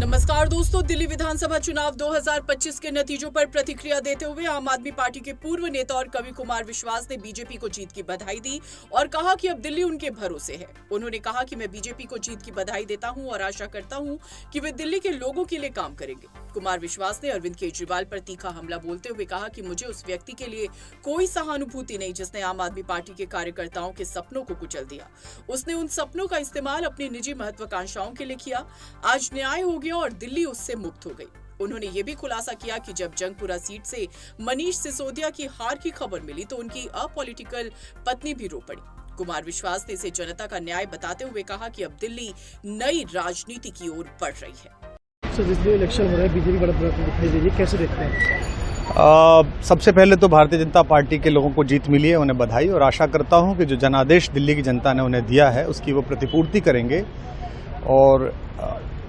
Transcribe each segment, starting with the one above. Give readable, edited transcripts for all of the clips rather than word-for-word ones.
नमस्कार दोस्तों, दिल्ली विधानसभा चुनाव 2025 के नतीजों पर प्रतिक्रिया देते हुए आम आदमी पार्टी के पूर्व नेता और कवि कुमार विश्वास ने बीजेपी को जीत की बधाई दी और कहा कि अब दिल्ली उनके भरोसे है। उन्होंने कहा कि मैं बीजेपी को जीत की बधाई देता हूं और आशा करता हूं कि वे दिल्ली के लोगों के लिए काम करेंगे। कुमार विश्वास ने अरविंद केजरीवाल पर तीखा हमला बोलते हुए कहा कि मुझे उस व्यक्ति के लिए कोई सहानुभूति नहीं जिसने आम आदमी पार्टी के कार्यकर्ताओं के सपनों को कुचल दिया। उसने उन सपनों का इस्तेमाल अपनी निजी महत्वाकांक्षाओं के लिए किया। आज न्याय हो गया और दिल्ली उससे मुक्त हो गई। उन्होंने ये भी खुलासा किया कि जब जंगपुरा सीट से मनीष सिसोदिया की हार की खबर मिली तो उनकी अपॉलिटिकल पत्नी भी रो पड़ी। कुमार विश्वास ने इसे जनता का न्याय बताते हुए कहा कि अब दिल्ली नई राजनीति की ओर बढ़ रही है। जिसमें इलेक्शन हो रहा है, बीजेपी बड़ा दिखाई दे रही है, कैसे देखते हैं? सबसे पहले तो भारतीय जनता पार्टी के लोगों को जीत मिली है, उन्हें बधाई, और आशा करता हूं कि जो जनादेश दिल्ली की जनता ने उन्हें दिया है उसकी वो प्रतिपूर्ति करेंगे और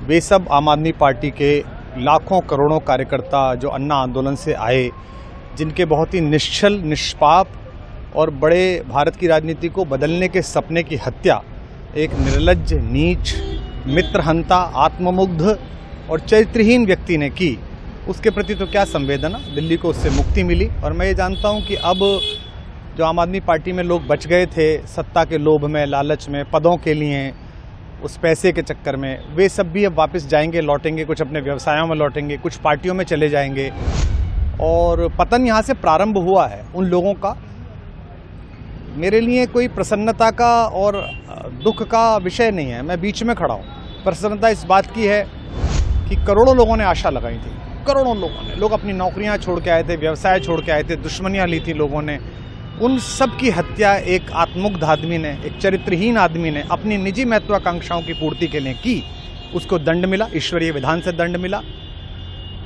वे सब आम आदमी पार्टी के लाखों करोड़ों कार्यकर्ता जो अन्ना आंदोलन से आए, जिनके बहुत ही निश्चल निष्पाप और बड़े भारत की राजनीति को बदलने के सपने की हत्या एक निर्लज्ज, नीच, मित्रहंता, आत्ममुग्ध और चरित्रहीन व्यक्ति ने की, उसके प्रति तो क्या संवेदना। दिल्ली को उससे मुक्ति मिली और मैं ये जानता हूँ कि अब जो आम आदमी पार्टी में लोग बच गए थे सत्ता के लोभ में, लालच में, पदों के लिए, उस पैसे के चक्कर में, वे सब भी अब वापस जाएंगे, लौटेंगे, कुछ अपने व्यवसायों में लौटेंगे, कुछ पार्टियों में चले जाएंगे और पतन यहाँ से प्रारंभ हुआ है उन लोगों का। मेरे लिए कोई प्रसन्नता का और दुख का विषय नहीं है, मैं बीच में खड़ा हूँ। प्रसन्नता इस बात की है कि करोड़ों लोगों ने आशा लगाई थी, करोड़ों लोगों ने, लोग अपनी नौकरियां छोड़ के आए थे, व्यवसाय छोड़ के आए थे, दुश्मनियां ली थी लोगों ने, उन सब की हत्या एक आत्ममुग्ध आदमी ने, एक चरित्रहीन आदमी ने अपनी निजी महत्वाकांक्षाओं की पूर्ति के लिए की। उसको दंड मिला, ईश्वरीय विधान से दंड मिला।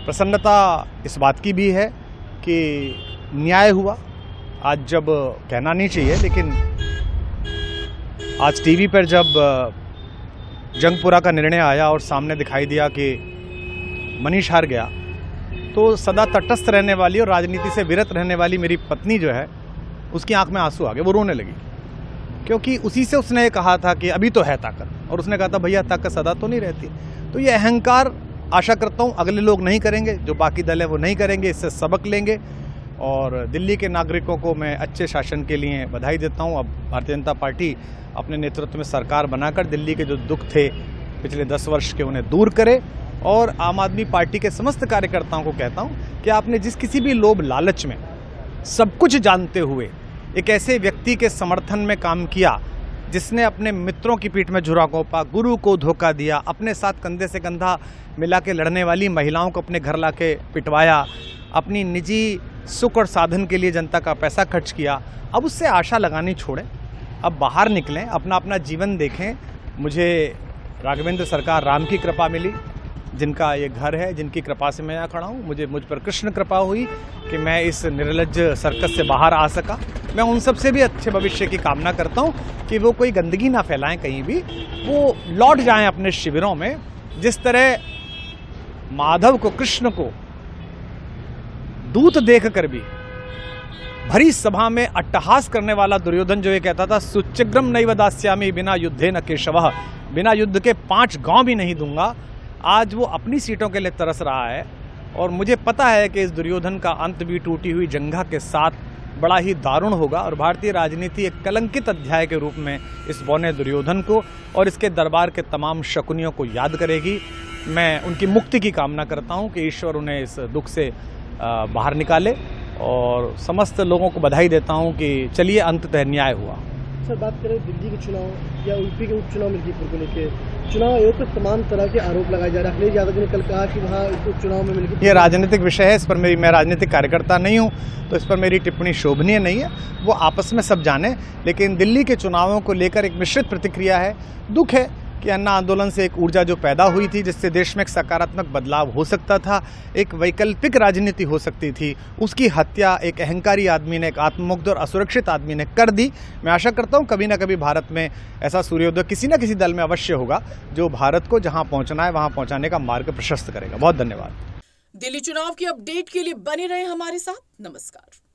प्रसन्नता इस बात की भी है कि न्याय हुआ। आज जब कहना नहीं चाहिए लेकिन आज टीवी पर जब जंगपुरा का निर्णय आया और सामने दिखाई दिया कि मनीष हार गया, तो सदा तटस्थ रहने वाली और राजनीति से विरत रहने वाली मेरी पत्नी जो है, उसकी आंख में आंसू आ गए, वो रोने लगी, क्योंकि उसी से उसने ये कहा था कि अभी तो है ताकत, और उसने कहा था भैया ताकत सदा तो नहीं रहती। तो ये अहंकार आशा करता हूँ अगले लोग नहीं करेंगे, जो बाकी दल है वो नहीं करेंगे, इससे सबक लेंगे। और दिल्ली के नागरिकों को मैं अच्छे शासन के लिए बधाई देता हूँ। अब भारतीय जनता पार्टी अपने नेतृत्व में सरकार बनाकर दिल्ली के जो दुख थे पिछले 10 वर्ष के उन्हें दूर करे। और आम आदमी पार्टी के समस्त कार्यकर्ताओं को कहता हूँ कि आपने जिस किसी भी लोभ लालच में सब कुछ जानते हुए एक ऐसे व्यक्ति के समर्थन में काम किया जिसने अपने मित्रों की पीठ में झुरा घोंपा, गुरु को धोखा दिया, अपने साथ कंधे से कंधा मिला के लड़ने वाली महिलाओं को अपने घर ला के पिटवाया, अपनी निजी सुख और साधन के लिए जनता का पैसा खर्च किया, अब उससे आशा लगानी छोड़ें, अब बाहर निकलें, अपना अपना जीवन देखें। मुझे राघवेंद्र सरकार राम की कृपा मिली, जिनका ये घर है, जिनकी कृपा से मैं यहाँ खड़ा हूँ। मुझ पर कृष्ण कृपा हुई कि मैं इस निर्लज्ज सर्कस से बाहर आ सका। मैं उन सब से भी अच्छे भविष्य की कामना करता हूँ कि वो कोई गंदगी ना फैलाएं कहीं भी, वो लौट जाएं अपने शिविरों में। जिस तरह माधव को, कृष्ण को दूत देखकर भी भरी सभा में अट्टहास करने वाला दुर्योधन जो ये कहता था सुचिग्रम नैव दास्यामि बिना युद्धे न केशवः, बिना युद्ध के 5 गांव भी नहीं दूंगा, आज वो अपनी सीटों के लिए तरस रहा है। और मुझे पता है कि इस दुर्योधन का अंत भी टूटी हुई जंघा के साथ बड़ा ही दारुण होगा और भारतीय राजनीति एक कलंकित अध्याय के रूप में इस बौने दुर्योधन को और इसके दरबार के तमाम शकुनियों को याद करेगी। मैं उनकी मुक्ति की कामना करता हूं कि ईश्वर उन्हें इस दुख से बाहर निकाले और समस्त लोगों को बधाई देता हूं कि चलिए अंततः न्याय हुआ। सर, बात करें दिल्ली के चुनाव या यूपी के उपचुनाव मिल्कीपुर को लेकर, चुनाव आयोग पर तमाम तरह के आरोप लगाए जा रहे हैं। अखिलेश यादव ने कल कहा कि वहाँ उपचुनाव में मिल्कीपुर, ये राजनीतिक विषय है, इस पर मैं राजनीतिक कार्यकर्ता नहीं हूँ तो इस पर मेरी टिप्पणी शोभनीय नहीं है, वो आपस में सब जाने। लेकिन दिल्ली के चुनावों को लेकर एक मिश्रित प्रतिक्रिया है। दुख है कि अन्ना आंदोलन से एक ऊर्जा जो पैदा हुई थी, जिससे देश में एक सकारात्मक बदलाव हो सकता था, एक वैकल्पिक राजनीति हो सकती थी, उसकी हत्या एक अहंकारी आदमी ने, एक आत्ममुग्ध और असुरक्षित आदमी ने कर दी। मैं आशा करता हूं कभी ना कभी भारत में ऐसा सूर्योदय किसी न किसी दल में अवश्य होगा जो भारत को जहां पहुंचना है वहां पहुंचाने का मार्ग प्रशस्त करेगा। बहुत धन्यवाद। दिल्ली चुनाव की अपडेट के लिए बने रहे हमारे साथ। नमस्कार।